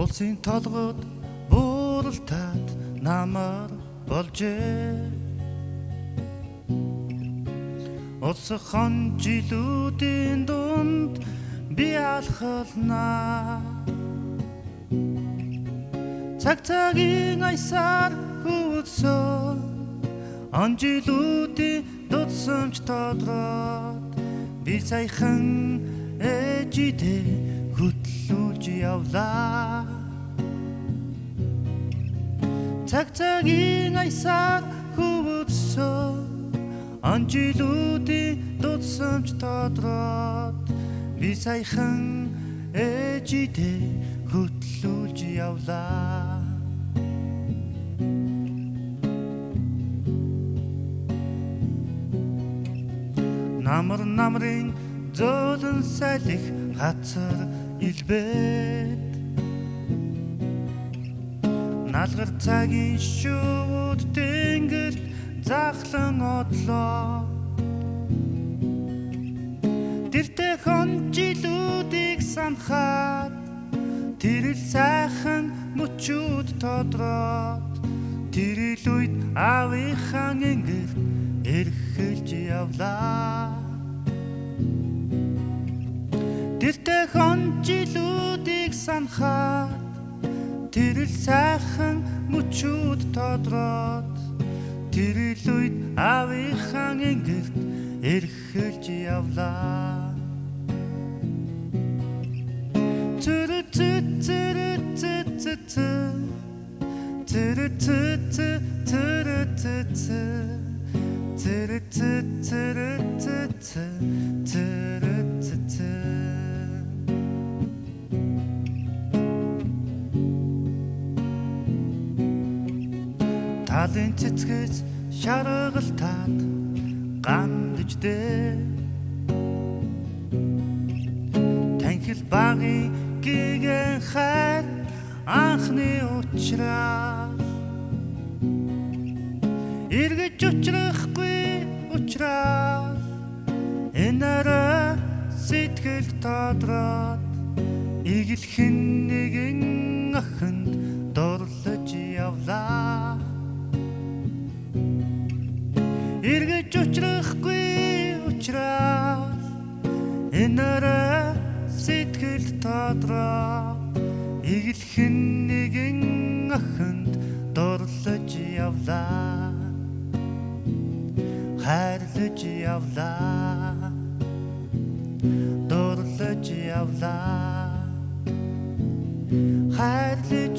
Улсын толгойд бууралтаад намар болжээ. Улсхан жилүүдийн дунд би алхалнаа. Цаг цагийн аясаар хөвсөө он жилүүдийн дутсамж тодроод би саяхан ээжидээ хөтлүүлж явлаа. Цаг цагийн аясаар хөвсөө он жилүүдийн дутсамж тодроод би саяхан ээжидээ хөтлүүлж явлаа. Намрын зөөлөн салхи хацар илбээд налгар цагийн шууд тэнгэрт захлан одлоо. Тэртээ хонжилүүдийг санахад тэрэл сайхан мөчүүд тодроод тэрэл үед аавынхаа ингэрт эрхэлж явлаа. Тэртээ хонжилүүдийг санахад тэрэл сайхан мөчүүд тодроод тэрэл үед аавынхаа ингэрт эрхэлж явлаа. Талын цэцгээс шаргалтаад гандж дээ. Танхил багын гигэн хайр анхны уучраа эргэж учрахгүй учраа энараа сэтгэл тодроод игэлхэн нэгэн охинд дурлаж явлаа. Эргэж учрахгүй учраа энараа сэтгэл тодроо игэлхэн нэгэн охинд дурлаж явлаа. Хайрлаж явлаа. Дурлаж явлаа. Хайрлаж